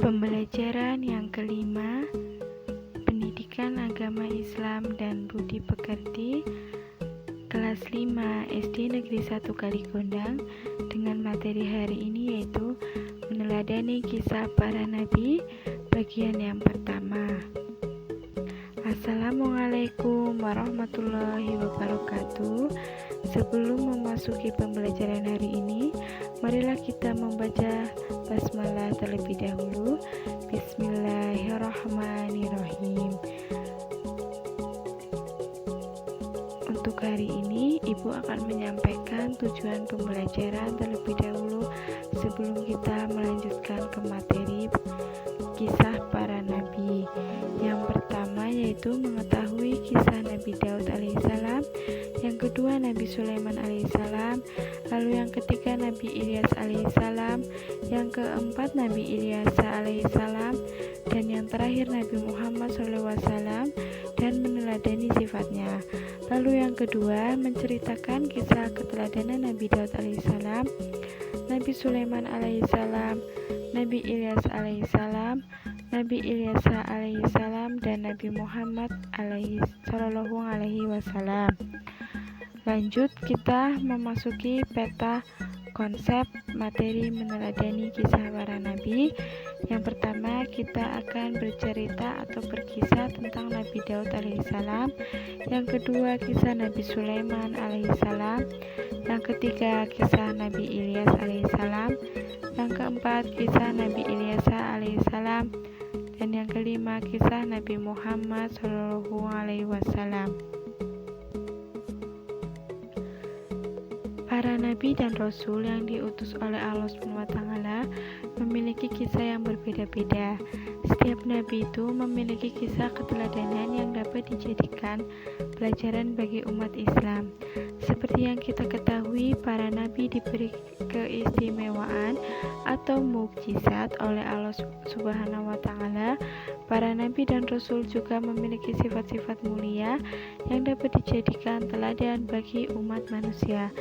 Pembelajaran yang kelima, Pendidikan Agama Islam dan Budi Pekerti, kelas 5 SD Negeri 1 Kaligondang, dengan materi hari ini yaitu meneladani kisah para nabi, bagian yang pertama. Assalamualaikum warahmatullahi wabarakatuh. Sebelum memasuki pembelajaran hari ini, marilah kita membaca basmalah terlebih dahulu. Bismillahirrahmanirrahim. Untuk hari ini, Ibu akan menyampaikan tujuan pembelajaran terlebih dahulu sebelum kita melanjutkan ke materi kisah para nabi. Yang pertama yaitu mengetahui kisah Nabi Daud alaihissalam, yang kedua Nabi Sulaiman alaihissalam, lalu yang ketiga Nabi Ilyas alaihissalam, yang keempat Nabi Ilyasa alaihissalam, dan yang terakhir Nabi Muhammad SAW, dan meneladani sifatnya. Lalu yang kedua menceritakan kisah keteladanan Nabi Daud alaihissalam, Nabi Sulaiman alaihissalam, Nabi Ilyas alaihissalam, Nabi Ilyasa alaihissalam, dan Nabi Muhammad sallallahu alaihi wasallam. Lanjut, kita memasuki peta konsep materi meneladani kisah para nabi. Yang pertama, kita akan bercerita atau berkisah tentang Nabi Daud alaihissalam. Yang kedua, kisah Nabi Sulaiman alaihissalam. Yang ketiga, kisah Nabi Ilyas alaihissalam. Yang keempat, kisah Nabi Ilyasa alaihissalam. Dan yang kelima, kisah Nabi Muhammad sallallahu alaihi wasallam. Para nabi dan rasul yang diutus oleh Allah SWT memiliki kisah yang berbeda-beda. Setiap nabi itu memiliki kisah keteladanan yang dapat dijadikan pelajaran bagi umat Islam. Seperti yang kita ketahui, para nabi diberi keistimewaan atau mukjizat oleh Allah SWT. Para nabi dan rasul juga memiliki sifat-sifat mulia yang dapat dijadikan teladan bagi umat manusia.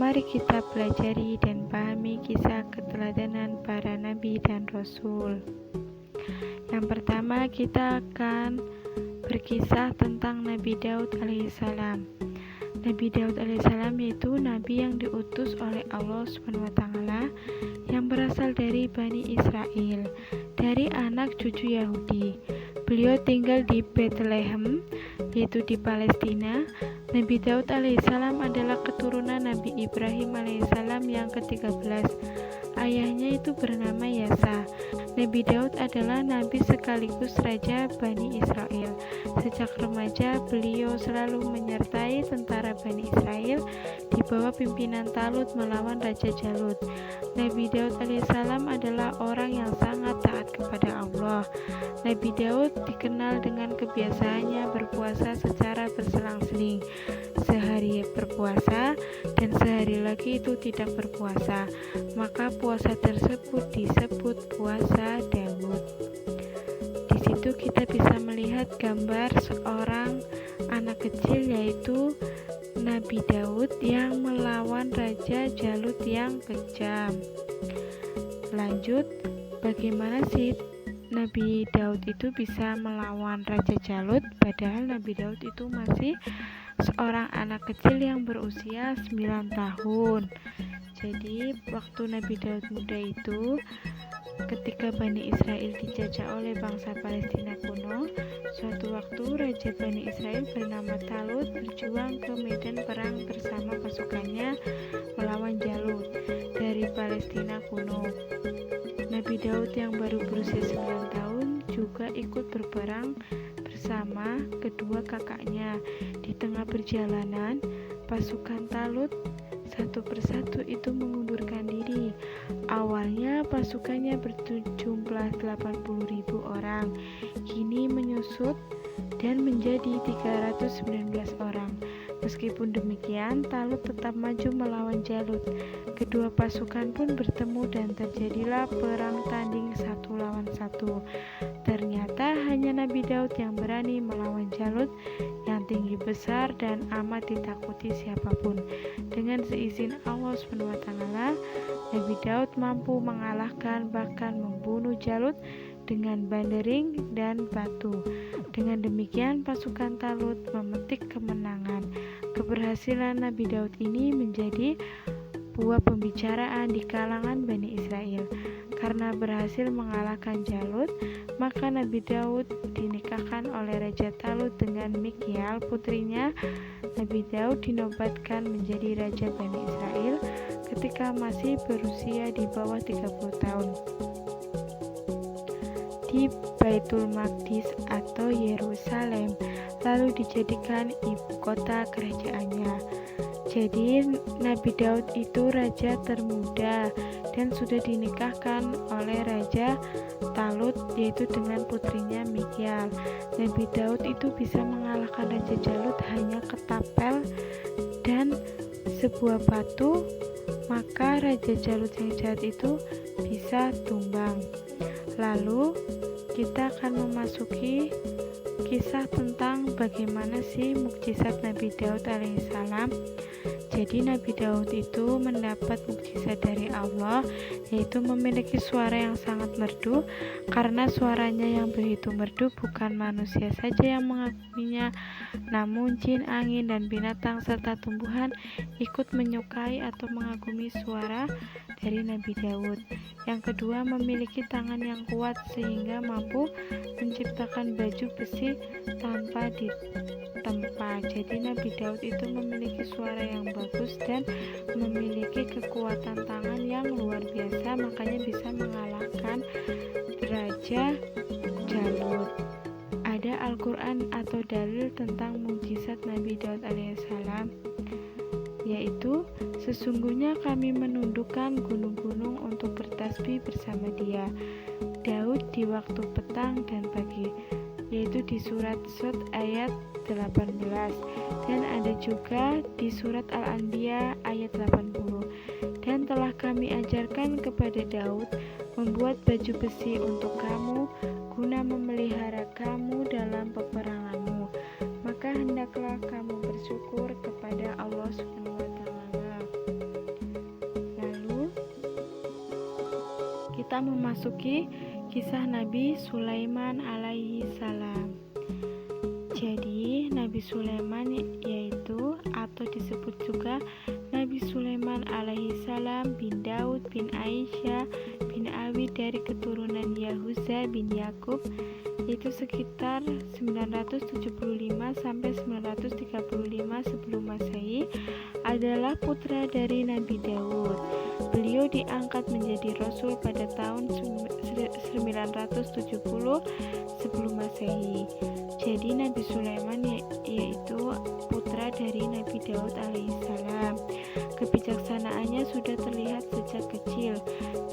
Mari kita pelajari dan pahami kisah keteladanan para nabi dan rasul. Yang pertama, kita akan berkisah tentang Nabi Daud alaihissalam. Nabi Daud alaihissalam yaitu nabi yang diutus oleh Allah SWT, yang berasal dari Bani Israel, dari anak cucu Yahudi. Beliau tinggal di Bethlehem, yaitu di Palestina. Nabi Daud alaihissalam adalah keturunan Nabi Ibrahim alaihissalam yang ke-13. Ayahnya itu bernama Yasa. Nabi Daud adalah nabi sekaligus raja Bani Israel. Sejak remaja, beliau selalu menyertai tentara Bani Israel di bawah pimpinan Talut melawan Raja Jalut. Nabi Daud alaihissalam adalah orang yang sangat taat kepada Allah. Nabi Daud dikenal dengan kebiasaannya berpuasa secara berselang-seling. Sehari berpuasa dan sehari lagi itu tidak berpuasa. Maka puasa tersebut disebut puasa Daud. Di situ kita bisa melihat gambar seorang anak kecil yaitu Nabi Daud yang melawan Raja Jalut yang kejam. Lanjut, bagaimana sih Nabi Daud itu bisa melawan Raja Jalut, padahal Nabi Daud itu masih seorang anak kecil yang berusia 9 tahun. Jadi waktu Nabi Daud muda itu, ketika Bani Israel dijajah oleh bangsa Palestina kuno, suatu waktu Raja Bani Israel bernama Talut berjuang ke medan perang bersama pasukannya melawan Jalut dari Palestina kuno. Nabi Daud yang baru berusia 9 tahun juga ikut berperang bersama kedua kakaknya. Di tengah perjalanan, pasukan Talut satu persatu itu mengundurkan diri. Awalnya pasukannya berjumlah 80.000 orang, kini menyusut dan menjadi 319 orang. Meskipun demikian, Talut tetap maju melawan Jalut. Kedua pasukan pun bertemu dan terjadilah perang tanding 1 lawan 1. Ternyata hanya Nabi Daud yang berani melawan Jalut yang yang tinggi besar dan amat ditakuti siapapun. Dengan seizin Allah SWT, Nabi Daud mampu mengalahkan bahkan membunuh Jalut dengan bandering dan batu. Dengan demikian pasukan Talut memetik kemenangan. Keberhasilan Nabi Daud ini menjadi buah pembicaraan di kalangan Bani Israel. Karena berhasil mengalahkan Jalut, maka Nabi Daud dinikahkan oleh Raja Talut dengan Mikyal, putrinya. Nabi Daud dinobatkan menjadi Raja Bani Israel ketika masih berusia di bawah 30 tahun di Baitul Maqdis atau Yerusalem, lalu dijadikan ibu kota kerajaannya. Jadi Nabi Daud itu raja termuda dan sudah dinikahkan oleh Raja Talut, yaitu dengan putrinya Mikyal. Nabi Daud itu bisa mengalahkan Raja Jalut hanya ketapel dan sebuah batu, maka Raja Jalut yang jahat itu bisa tumbang. Lalu kita akan memasuki kisah tentang bagaimana sih mukjizat Nabi Daud alaihissalam. Jadi Nabi Daud itu mendapat mukjizat dari Allah, yaitu memiliki suara yang sangat merdu. Karena suaranya yang begitu merdu, bukan manusia saja yang mengaguminya, namun jin, angin, dan binatang serta tumbuhan ikut menyukai atau mengagumi suara dari Nabi Daud. Yang kedua, memiliki tangan yang kuat sehingga mampu menciptakan baju besi tanpa ditempa. Jadi Nabi Daud itu memiliki suara yang bagus dan memiliki kekuatan tangan yang luar biasa, makanya bisa mengalahkan Raja Jalut. Ada Al-Quran atau dalil tentang mukjizat Nabi Daud alaihissalam, yaitu sesungguhnya kami menundukkan gunung-gunung untuk bertasbih bersama dia, Daud di waktu petang dan pagi, yaitu di surat Sot ayat 18, dan ada juga di surat Al-Anbiya ayat 80. Dan telah kami ajarkan kepada Daud membuat baju besi untuk kamu guna memelihara kamu dalam peperanganmu, maka hendaklah kamu bersyukur kepada Allah SWT. Lalu kita memasuki kisah Nabi Sulaiman alaihi salam. Jadi Nabi Sulaiman yaitu atau disebut juga Nabi Sulaiman alaihi salam bin Daud bin Aisyah bin Abi dari keturunan Yahuza bin Yakub, yaitu sekitar 975 sampai 935 sebelum Masehi, adalah putra dari Nabi Daud. Beliau diangkat menjadi rasul pada tahun 970 sebelum Masehi. Jadi Nabi Sulaiman yaitu putra dari Nabi Daud alaihissalam. Kebijaksanaannya sudah terlihat sejak kecil.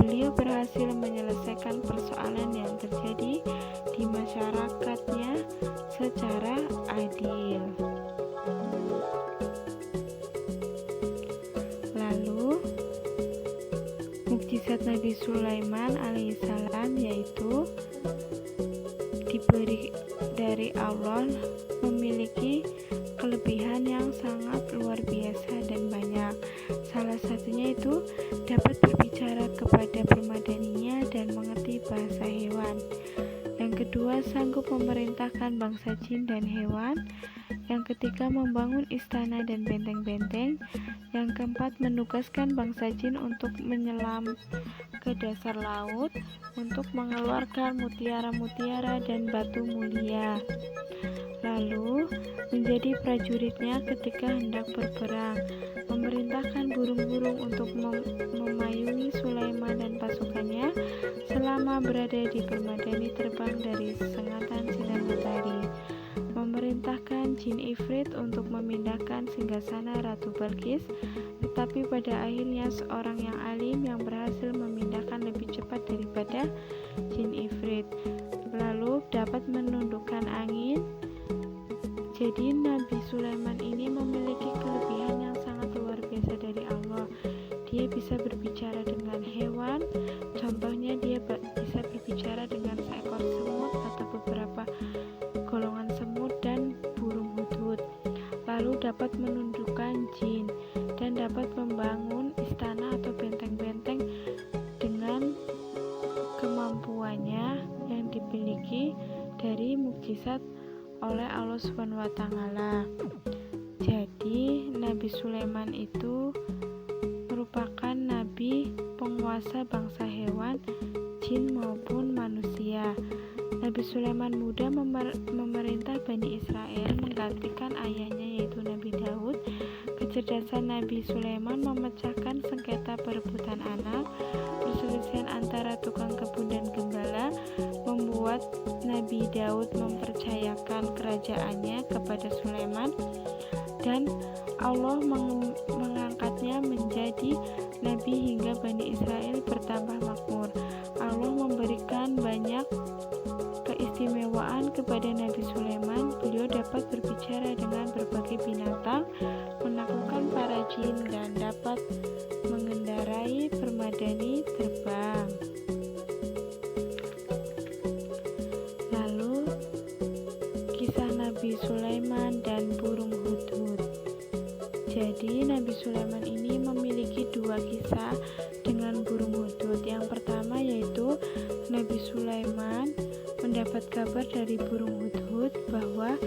Beliau berhasil menyelesaikan persoalan yang terjadi di masyarakatnya secara adil. Lalu mukjizat Nabi Sulaiman alaihissalam yaitu diberi dari Allah, memiliki kelebihan yang sangat luar biasa dan banyak. Salah satunya itu dapat berbicara kepada permadaninya dan mengerti bahasa hewan. Yang kedua, sanggup memerintahkan bangsa jin dan hewan. Yang ketiga, membangun istana dan benteng-benteng. Yang keempat, menugaskan bangsa jin untuk menyelam ke dasar laut untuk mengeluarkan mutiara-mutiara dan batu mulia. Lalu menjadi prajuritnya ketika hendak berperang, memerintahkan burung-burung untuk memayungi Sulaiman dan pasukannya selama berada di permadani terbang dari sengatan sinar matahari, memerintahkan jin Ifrit untuk memindahkan singgasana Ratu Balqis, tetapi pada akhirnya seorang yang alim yang berhasil memindahkan lebih cepat daripada jin Ifrit, lalu dapat menundukkan angin. Jadi Nabi Sulaiman ini memiliki kelebihan yang sangat luar biasa dari Allah. Dia bisa berbicara dengan hewan, contohnya dia bisa berbicara dengan seekor semut atau beberapa golongan semut dan burung hudhud. dapat menundukkan jin dan dapat membangun istana atau benteng-benteng dengan kemampuannya yang dimiliki dari mukjizat oleh Allah Subhanahu wa taala. Jadi Nabi Sulaiman itu merupakan nabi penguasa bangsa hewan, jin maupun manusia. Nabi Sulaiman muda memerintah Bani Israel menggantikan ayahnya yaitu Nabi Daud. Kecerdasan Nabi Sulaiman memecahkan sengketa perebutan anak, perselisihan antara tukang kebun dan gembala, membuat Nabi Daud mempercayakan kerajaannya kepada Sulaiman, dan Allah mengangkatnya menjadi nabi hingga Bani Israel bertambah makmur. Allah memberikan banyak keistimewaan kepada Nabi Sulaiman. Beliau dapat berbicara dengan berbagai binatang, menaklukkan para jin, dan dapat mengendarai permadani terbang. Lalu kisah Nabi Sulaiman dan burung hudhud. Jadi Nabi Sulaiman ini memiliki dua kisah dengan burung hudhud. Yang pertama yaitu Nabi Sulaiman mendapat kabar dari burung hudhud bahwa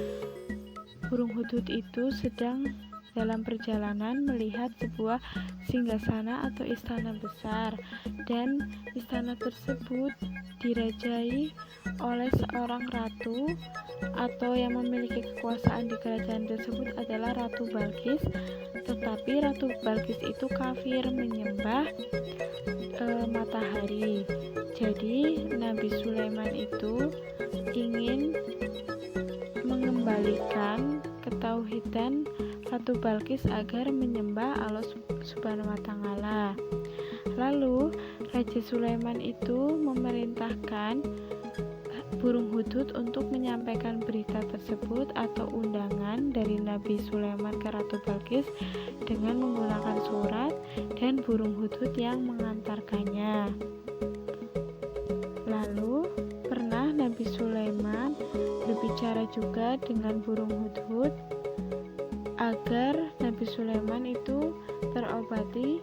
burung hudhud itu sedang dalam perjalanan melihat sebuah singgasana atau istana besar, dan istana tersebut dirajai oleh seorang ratu atau yang memiliki kekuasaan di kerajaan tersebut adalah Ratu Balqis. Tetapi Ratu Balqis itu kafir, menyembah matahari. Jadi Nabi Sulaiman itu ingin mengembalikan ketauhidan Ratu Balqis agar menyembah Allah Subhanahu wa taala. Lalu Raja Sulaiman itu memerintahkan burung hudhud untuk menyampaikan berita tersebut atau undangan dari Nabi Sulaiman ke Ratu Balqis dengan menggunakan surat dan burung hudhud yang mengantarkannya. Lalu pernah Nabi Sulaiman berbicara juga dengan burung hudhud agar Nabi Sulaiman itu terobati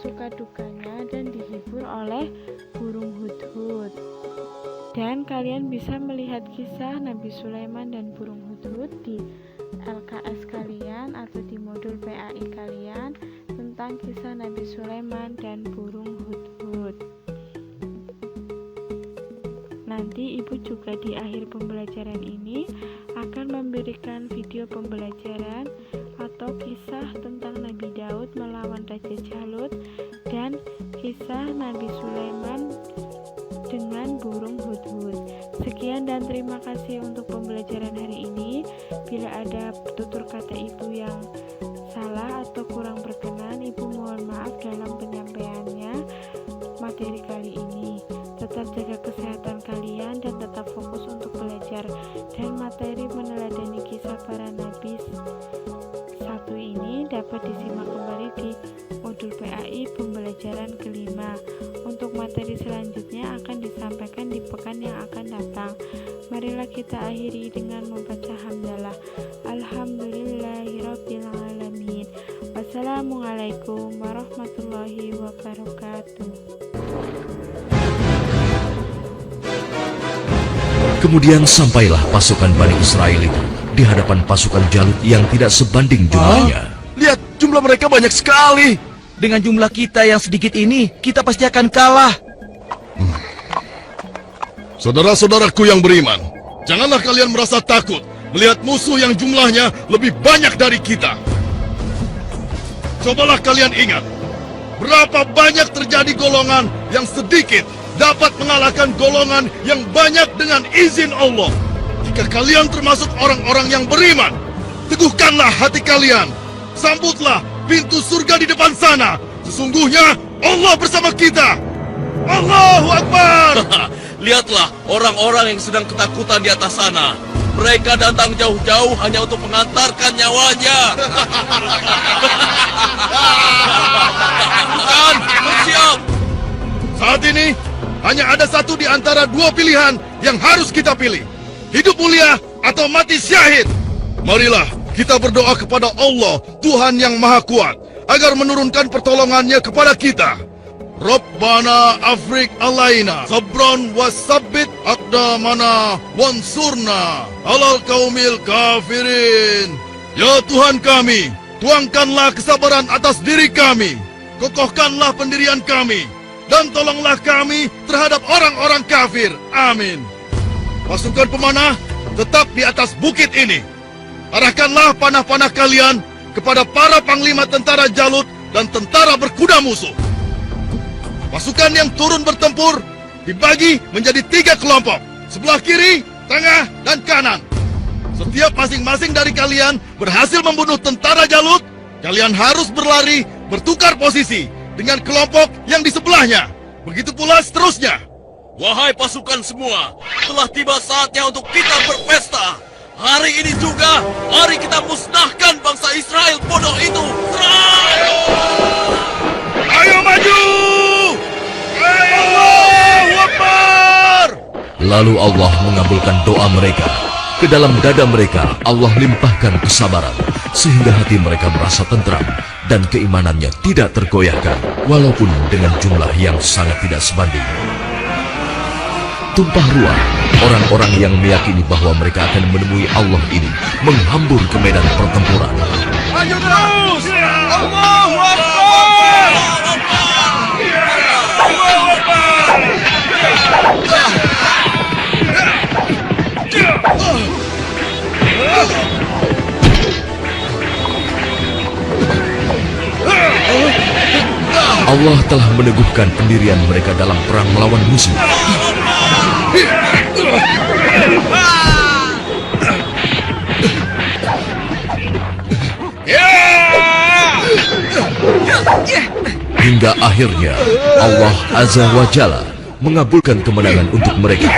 suka dukanya dan dihibur oleh burung hudhud. Dan kalian bisa melihat kisah Nabi Sulaiman dan burung hudhud di LKS kalian atau di modul PAI kalian tentang kisah Nabi Sulaiman dan burung hudhud. Nanti ibu juga di akhir pembelajaran ini akan memberikan video pembelajaran atau kisah tentang Nabi Daud melawan Raja Jalut dan kisah Nabi Sulaiman dengan burung hudhud. Sekian dan terima kasih untuk pembelajaran hari ini. Bila ada tutur kata ibu yang salah atau kurang berkenan, ibu mohon maaf dalam penyampaiannya materi kali ini. Tetap jaga kesehatan kalian dan tetap fokus untuk belajar, dan materi meneladani kisah para nabi satu ini dapat disimak kembali di modul PAI pembelajaran kelima. Untuk materi selanjutnya akan disampaikan di pekan yang akan datang. Marilah kita akhiri dengan membaca hamdalah. Alhamdulillahirabbil alamin. Wassalamualaikum warahmatullahi wabarakatuh. Kemudian sampailah pasukan Bani Israel itu di hadapan pasukan Jalut yang tidak sebanding jumlahnya. Lihat, jumlah mereka banyak sekali. Dengan jumlah kita yang sedikit ini, kita pasti akan kalah. Saudara-saudaraku yang beriman, janganlah kalian merasa takut melihat musuh yang jumlahnya lebih banyak dari kita. Cobalah kalian ingat, berapa banyak terjadi golongan yang sedikit dapat mengalahkan golongan yang banyak dengan izin Allah. Jika kalian termasuk orang-orang yang beriman, teguhkanlah hati kalian. Sambutlah pintu surga di depan sana. Sesungguhnya Allah bersama kita. Allahu Akbar. Lihatlah orang-orang yang sedang ketakutan di atas sana. Mereka datang jauh-jauh hanya untuk mengantarkan nyawanya. Bukan, bersiap. Saat ini hanya ada satu di antara dua pilihan yang harus kita pilih. Hidup mulia atau mati syahid. Marilah kita berdoa kepada Allah, Tuhan yang Maha Kuat, agar menurunkan pertolongannya kepada kita. Rabbana afrik alaina sabran wasabbit aqdamana wansurna alal qaumil kafirin. Ya Tuhan kami, tuangkanlah kesabaran atas diri kami, kokohkanlah pendirian kami, dan tolonglah kami terhadap orang-orang kafir. Amin. Pasukan pemanah tetap di atas bukit ini. Arahkanlah panah-panah kalian kepada para panglima tentara Jalut dan tentara berkuda musuh. Pasukan yang turun bertempur dibagi menjadi 3 kelompok, sebelah kiri, tengah, dan kanan. Setiap masing-masing dari kalian berhasil membunuh tentara Jalut, kalian harus berlari bertukar posisi dengan kelompok yang di sebelahnya. Begitu pula seterusnya. Wahai pasukan semua, telah tiba saatnya untuk kita berpesta. Hari ini juga, mari kita musnahkan bangsa Israel bodoh itu. Serang! Ayo maju! Allahu Akbar! Lalu Allah mengabulkan doa mereka. Ke dalam dada mereka Allah limpahkan kesabaran, sehingga hati mereka merasa tentram dan keimanannya tidak tergoyahkan, walaupun dengan jumlah yang sangat tidak sebanding. Tumpah ruah, orang-orang yang meyakini bahwa mereka akan menemui Allah ini menghambur ke medan pertempuran. Maju terus! Allahu Akbar! Allahu Akbar! Allah telah meneguhkan pendirian mereka dalam perang melawan musuh. Hingga akhirnya Allah Azza wa Jalla mengabulkan kemenangan untuk mereka.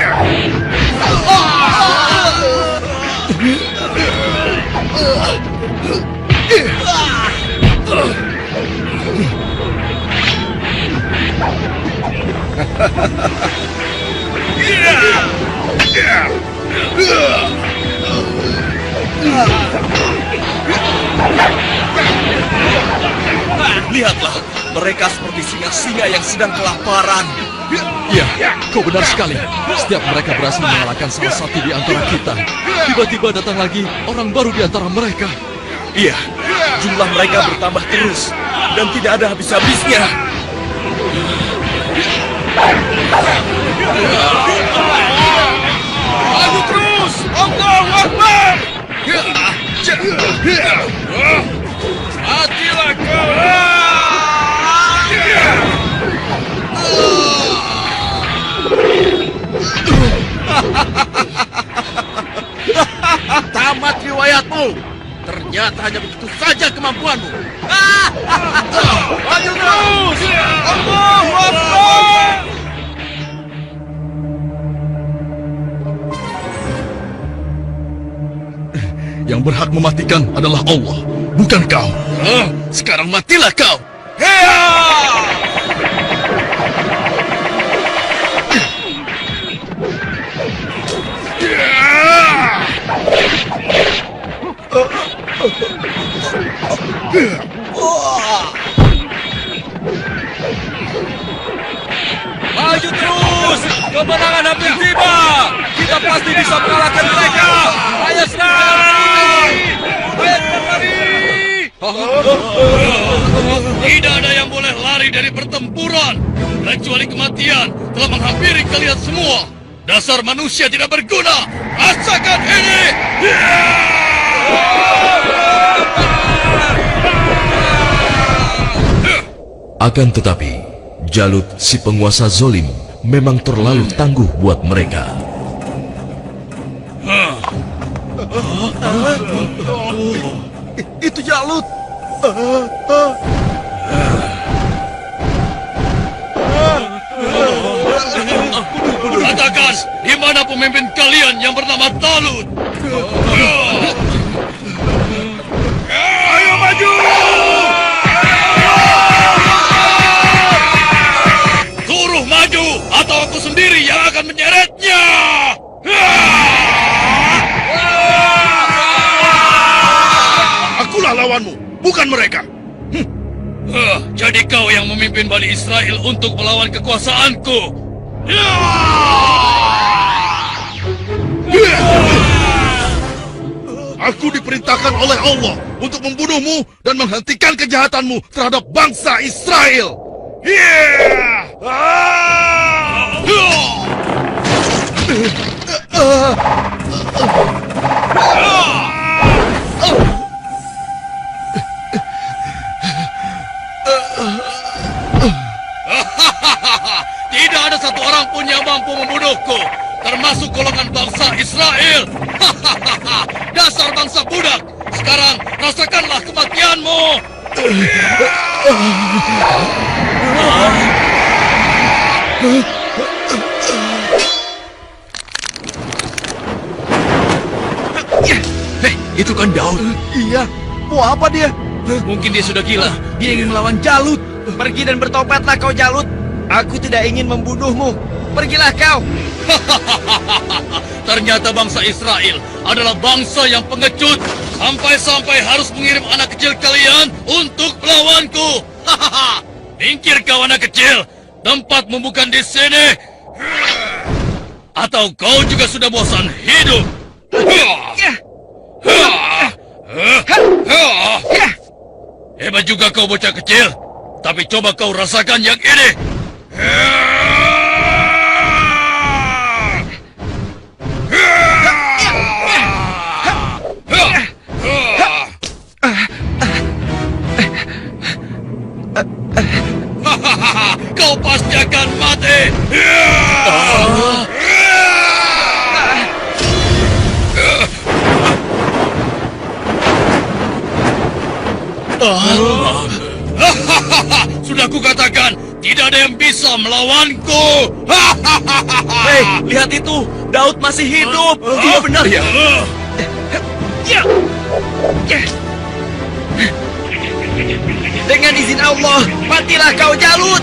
Lihatlah, mereka seperti singa-singa yang sedang kelaparan. Ya, kau benar sekali. Setiap mereka berhasil mengalahkan salah satu di antara kita, tiba-tiba datang lagi orang baru di antara mereka. Iya, jumlah mereka bertambah terus dan tidak ada habis-habisnya. Maju terus! Allahu Akbar! Matilah kau! Tamat riwayatmu. Ternyata hanya begitu saja kemampuanmu. Maju terus! Allahu Akbar! Yang berhak mematikan adalah Allah, bukan kau. Sekarang matilah kau. Maju terus! Kemenangan hampir tiba! Kita pasti bisa mengalahkan mereka! Ayo serang! Ayo lari! Tidak ada yang boleh lari dari pertempuran, kecuali kematian telah menghampiri kalian semua. Dasar manusia tidak berguna! Rasakan ini! Akan tetapi, Jalut si penguasa zolim memang terlalu tangguh buat mereka. Itu Jalut! Katakan, di mana pemimpin kalian yang bernama Talut? Ayo maju! Suruh maju, atau aku sendiri yang akan menyeretnya! hancurkan mereka. Jadi kau yang memimpin Bani Israel untuk melawan kekuasaanku. Aku diperintahkan oleh Allah untuk membunuhmu dan menghentikan kejahatanmu terhadap bangsa Israel. Tidak ada satu orang pun yang mampu membunuhku, termasuk golongan bangsa Israel. Dasar bangsa budak, sekarang rasakanlah kematianmu. Hei, itu kan Daud. Iya, mau apa dia? Mungkin dia sudah gila. Dia ingin melawan Jalut. Pergi dan bertobatlah kau Jalut. Aku tidak ingin membunuhmu. Pergilah kau. Ternyata bangsa Israel adalah bangsa yang pengecut, sampai-sampai harus mengirim anak kecil kalian untuk melawanku. Minggir kau anak kecil, tempatmu bukan di sini. Atau kau juga sudah bosan hidup? Hebat juga kau bocah kecil, tapi coba kau rasakan yang ini. Kau pasti akan mati. Sudah kukatakan, tidak ada yang bisa melawanku. Hei, lihat itu. Daud masih hidup. Iya benar. Dengan izin Allah, matilah kau Jalut.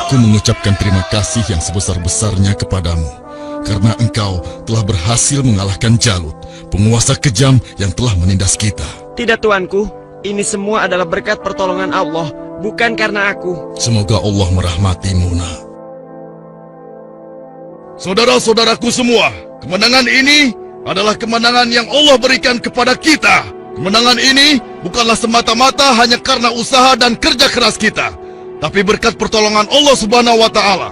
Aku mengucapkan terima kasih yang sebesar-besarnya kepadamu, karena engkau telah berhasil mengalahkan Jalut, penguasa kejam yang telah menindas kita. Tidak tuanku, ini semua adalah berkat pertolongan Allah, bukan karena aku. Semoga Allah merahmatimu, nak. Saudara-saudaraku semua, kemenangan ini adalah kemenangan yang Allah berikan kepada kita. Kemenangan ini bukanlah semata-mata hanya karena usaha dan kerja keras kita, tapi berkat pertolongan Allah Subhanahu wa Ta'ala.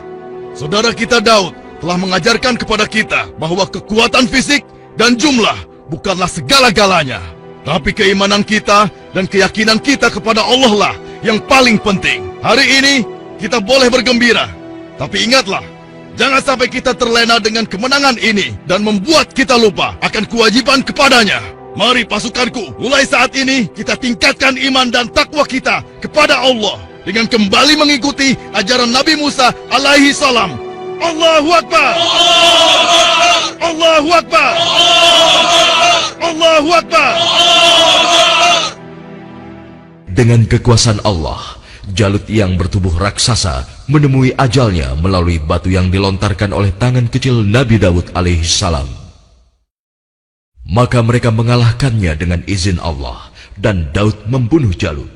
Saudara kita Daud telah mengajarkan kepada kita bahwa kekuatan fisik dan jumlah bukanlah segala-galanya, tapi keimanan kita dan keyakinan kita kepada Allah lah yang paling penting. Hari ini kita boleh bergembira, tapi ingatlah, jangan sampai kita terlena dengan kemenangan ini dan membuat kita lupa akan kewajiban kepadanya. Mari pasukanku, mulai saat ini kita tingkatkan iman dan takwa kita kepada Allah dengan kembali mengikuti ajaran Nabi Musa alaihi salam. Allahu Akbar! Allahu Akbar! Allahu Akbar! Dengan kekuasaan Allah, Jalut yang bertubuh raksasa menemui ajalnya melalui batu yang dilontarkan oleh tangan kecil Nabi Daud alaihi salam. Maka mereka mengalahkannya dengan izin Allah, dan Daud membunuh Jalut.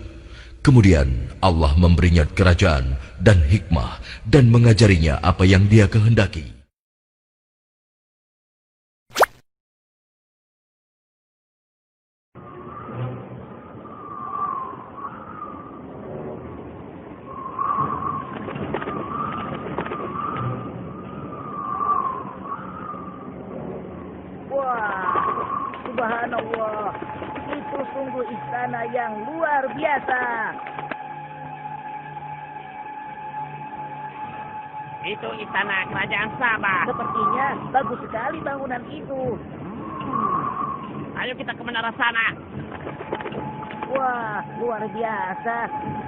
Kemudian Allah memberinya kerajaan dan hikmah dan mengajarinya apa yang dia kehendaki. Subhanallah, itu sungguh istana yang luar biasa. Itu istana kerajaan Sabah. Sepertinya bagus sekali bangunan itu. Ayo kita ke menara sana. Wah, luar biasa.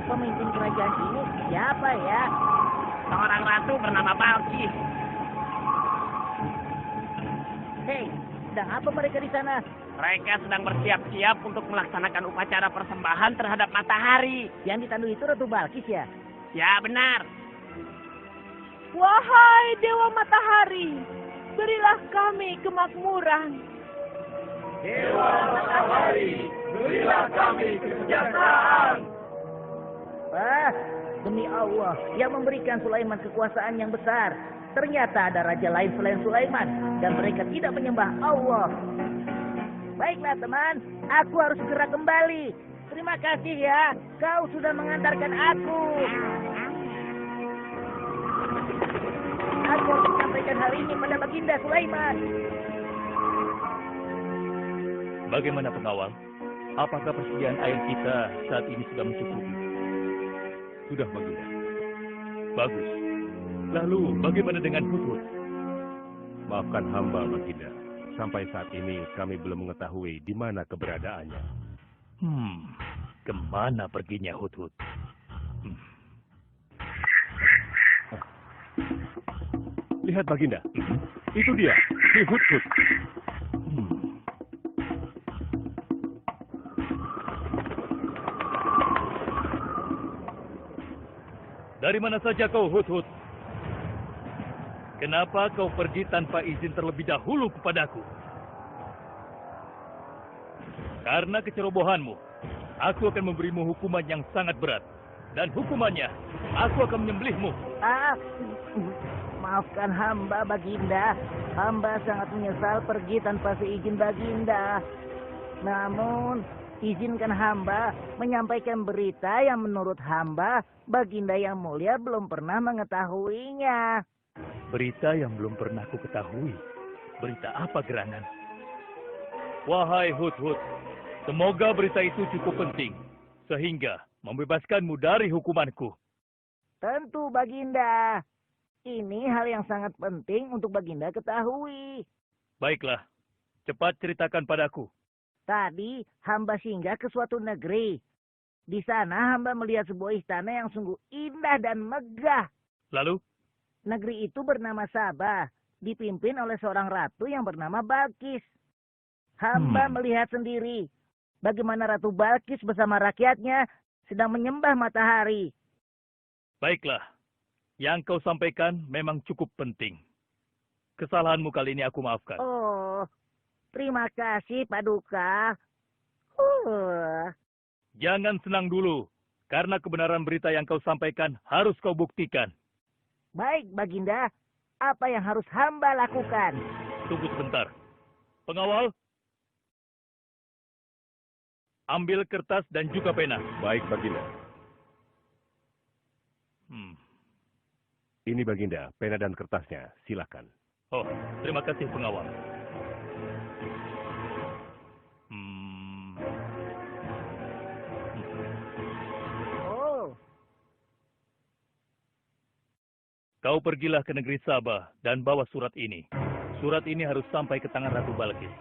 Pemimpin kerajaan ini siapa ya? Seorang ratu bernama Balkis. Hei, sedang apa mereka di sana? Mereka sedang bersiap-siap untuk melaksanakan upacara persembahan terhadap matahari. Yang ditandu itu Ratu Balkis ya? Ya, benar. Wahai Dewa Matahari, berilah kami kemakmuran. Dewa Matahari, berilah kami kesejahteraan. Demi Allah yang memberikan Sulaiman kekuasaan yang besar. Ternyata ada raja lain selain Sulaiman dan mereka tidak menyembah Allah. Baiklah teman, aku harus segera kembali. Terima kasih ya, kau sudah mengantarkan aku. Aku harus menyampaikan hal ini pada Baginda Sulaiman. Bagaimana pengawal? Apakah persediaan air kita saat ini sudah mencukupi? Sudah, Baginda. Bagus. Lalu bagaimana dengan Hudhud? Maafkan hamba, Baginda. Sampai saat ini kami belum mengetahui di mana keberadaannya. Kemana perginya Hudhud? Lihat, Baginda. Itu dia, si Hudhud. Dari mana saja kau, Hudhud? Kenapa kau pergi tanpa izin terlebih dahulu kepadaku? Karena kecerobohanmu, aku akan memberimu hukuman yang sangat berat. Dan hukumannya, aku akan menyembelihmu. Maafkan hamba, Baginda. Hamba sangat menyesal pergi tanpa seizin Baginda. Namun, izinkan hamba menyampaikan berita yang menurut hamba, Baginda yang mulia belum pernah mengetahuinya. Berita yang belum pernah ku ketahui. Berita apa gerangan? Wahai Hudhud, semoga berita itu cukup penting, sehingga membebaskanmu dari hukumanku. Tentu, Baginda. Ini hal yang sangat penting untuk Baginda ketahui. Baiklah, cepat ceritakan padaku. Tadi hamba singgah ke suatu negeri. Di sana hamba melihat sebuah istana yang sungguh indah dan megah. Lalu? Negeri itu bernama Sabah, dipimpin oleh seorang ratu yang bernama Balkis. Hamba melihat sendiri bagaimana Ratu Balkis bersama rakyatnya sedang menyembah matahari. Baiklah, yang kau sampaikan memang cukup penting. Kesalahanmu kali ini aku maafkan. Oh, terima kasih, Paduka. Jangan senang dulu, karena kebenaran berita yang kau sampaikan harus kau buktikan. Baik, Baginda. Apa yang harus hamba lakukan? Tunggu sebentar. Pengawal, ambil kertas dan juga pena. Baik, Baginda. Ini, Baginda, pena dan kertasnya. Silakan. Oh, terima kasih, pengawal. Kau pergilah ke negeri Sabah dan bawa surat ini. Surat ini harus sampai ke tangan Ratu Balkis.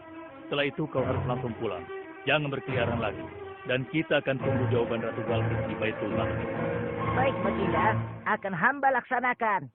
Setelah itu kau harus langsung pulang. Jangan berkeliaran lagi. Dan kita akan tunggu jawaban Ratu Balkis di Baitul Maqdis. Baik, Baginda. Akan hamba laksanakan.